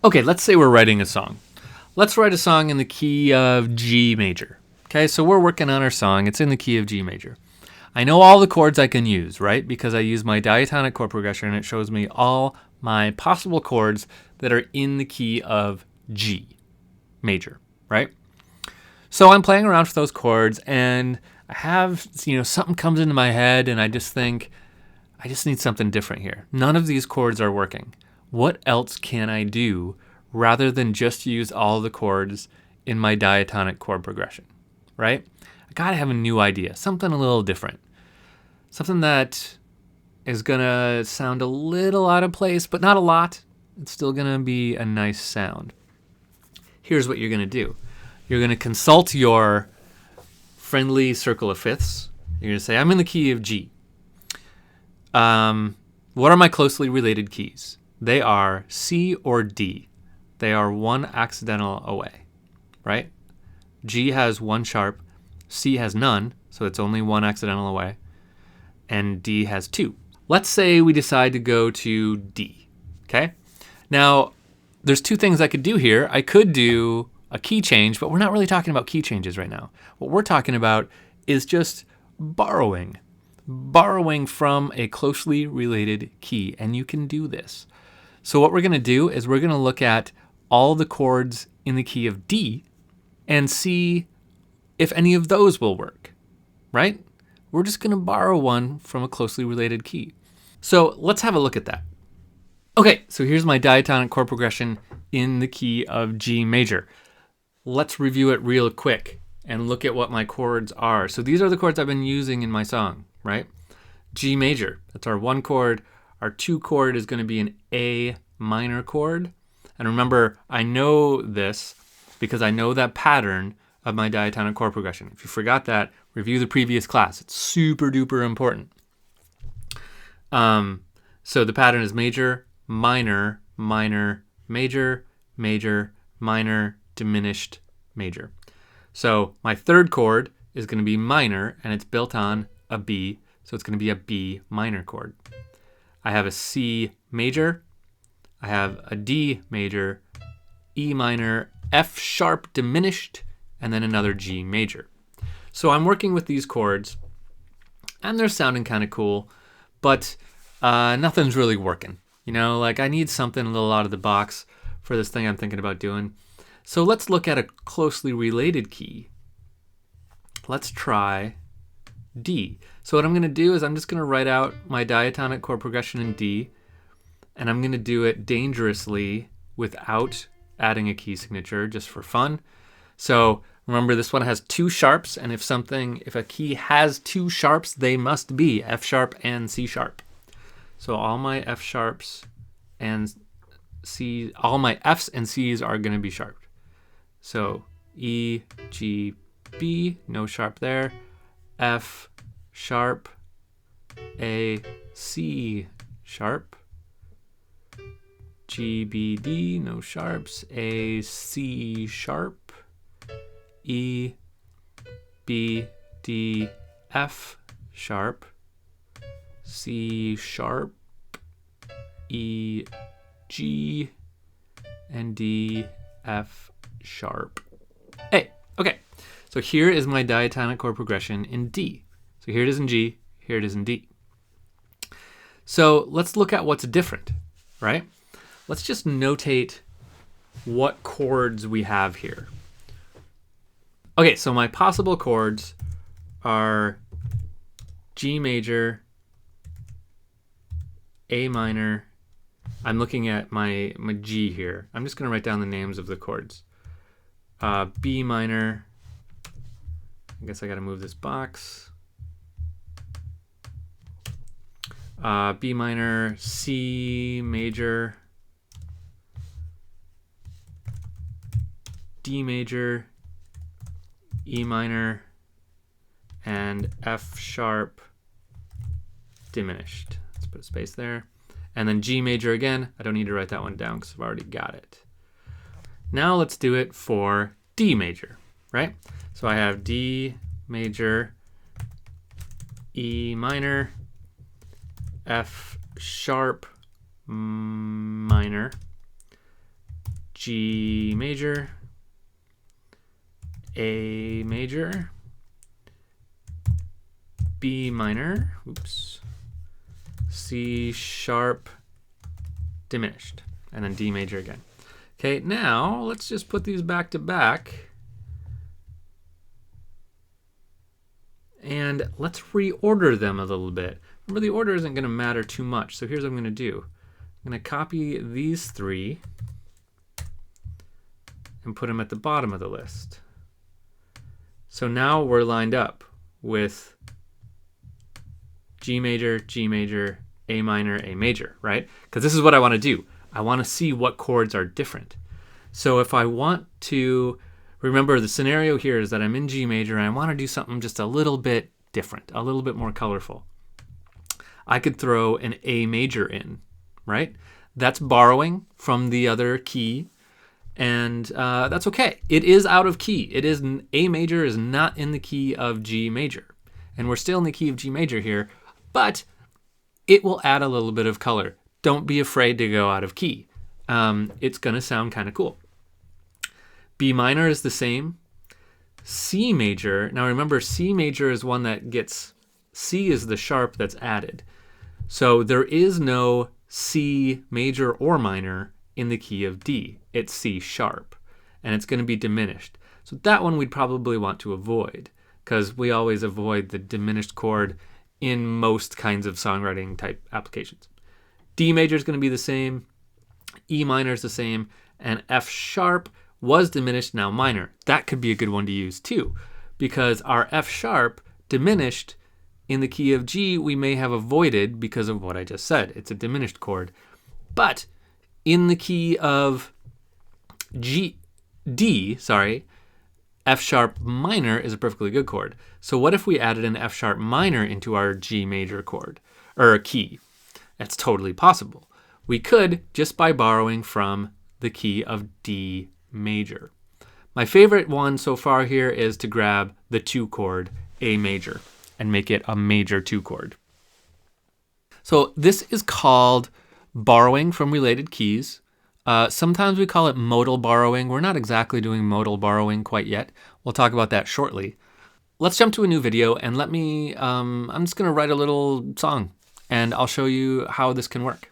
Okay, let's say we're writing a song. Let's write a song in the key of G major. Okay, so we're working on our song. It's in the key of G major. I know all the chords I can use, right? Because I use my diatonic chord progression and it shows me all my possible chords that are in the key of G major, right? So I'm playing around with those chords and I have, something comes into my head and I just think, I just need something different here. None of these chords are working. What else can I do rather than just use all the chords in my diatonic chord progression, right? I gotta have a new idea, something a little different. Something that is gonna sound a little out of place, but not a lot. It's still gonna be a nice sound. Here's what you're gonna do. You're gonna consult your friendly circle of fifths. You're gonna say, I'm in the key of G. What are my closely related keys? They are C or D. They are one accidental away, right? G has one sharp, C has none, so it's only one accidental away, and D has two. Let's say we decide to go to D, okay? Now, there's two things I could do here. I could do a key change, but we're not really talking about key changes right now. What we're talking about is just borrowing from a closely related key, and you can do this. So what we're going to do is we're going to look at all the chords in the key of D and see if any of those will work, right? We're just going to borrow one from a closely related key. So let's have a look at that. Okay, so here's my diatonic chord progression in the key of G major. Let's review it real quick and look at what my chords are. So these are the chords I've been using in my song, right? G major, that's our one chord. Our two chord is going to be an A minor chord. And remember, I know this because I know that pattern of my diatonic chord progression. If you forgot that, review the previous class. It's super duper important. So the pattern is major, minor, minor, major, major, minor, diminished, major. So my third chord is going to be minor and it's built on a B. So it's going to be a B minor chord. I have a C major, I have a D major, E minor, F sharp diminished, and then another G major. So I'm working with these chords, and they're sounding kind of cool, but nothing's really working. I need something a little out of the box for this thing I'm thinking about doing. So let's look at a closely related key. Let's try D. So what I'm going to do is I'm just going to write out my diatonic chord progression in D, and I'm going to do it dangerously without adding a key signature, just for fun. So remember, this one has two sharps, and if a key has two sharps, they must be F sharp and C sharp. So all my F sharps and C, all my Fs and Cs are going to be sharped. So E, G, B, no sharp there. F sharp, A, C sharp, G, B, D, no sharps, A, C sharp, E, B, D, F sharp, C sharp, E, G, and D, F sharp, A. Okay. So here is my diatonic chord progression in D. So here it is in G, here it is in D. So let's look at what's different, right? Let's just notate what chords we have here. Okay, so my possible chords are G major, A minor. I'm looking at my G here. I'm just going to write down the names of the chords. B minor. I guess I got to move this box. B minor, C major, D major, E minor, and F sharp diminished. Let's put a space there. And then G major again. I don't need to write that one down because I've already got it. Now let's do it for D major, right? So I have D major, E minor, F sharp minor, G major, A major, B minor, oops, C sharp diminished, and then D major again. Okay, now let's just put these back to back. And let's reorder them a little bit. Remember, the order isn't going to matter too much. So here's what I'm going to do. I'm going to copy these three and put them at the bottom of the list. So now we're lined up with G major, A minor, A major, right? Because this is what I want to do. I want to see what chords are different. So if I want to, remember the scenario here is that I'm in G major and I want to do something just a little bit different, a little bit more colorful. I could throw an A major in, right? That's borrowing from the other key, and that's okay. It is out of key. It is A major is not in the key of G major, and we're still in the key of G major here, but it will add a little bit of color. Don't be afraid to go out of key. It's going to sound kind of cool. B minor is the same. C major, now remember C major is one that gets, C is the sharp that's added. So there is no C major or minor in the key of D. It's C sharp, and it's going to be diminished. So that one we'd probably want to avoid, because we always avoid the diminished chord in most kinds of songwriting type applications. D major is going to be the same, E minor is the same, and F sharp was diminished, now minor. That could be a good one to use too, because our F sharp diminished in the key of G we may have avoided because of what I just said. It's a diminished chord. But in the key of F sharp minor is a perfectly good chord. So what if we added an F sharp minor into our G major chord, or key? That's totally possible. We could just by borrowing from the key of D major. My favorite one so far here is to grab the 2 chord A major and make it a major 2 chord. So this is called borrowing from related keys. Sometimes we call it modal borrowing. We're not exactly doing modal borrowing quite yet. We'll talk about that shortly. Let's jump to a new video and I'm just going to write a little song and I'll show you how this can work.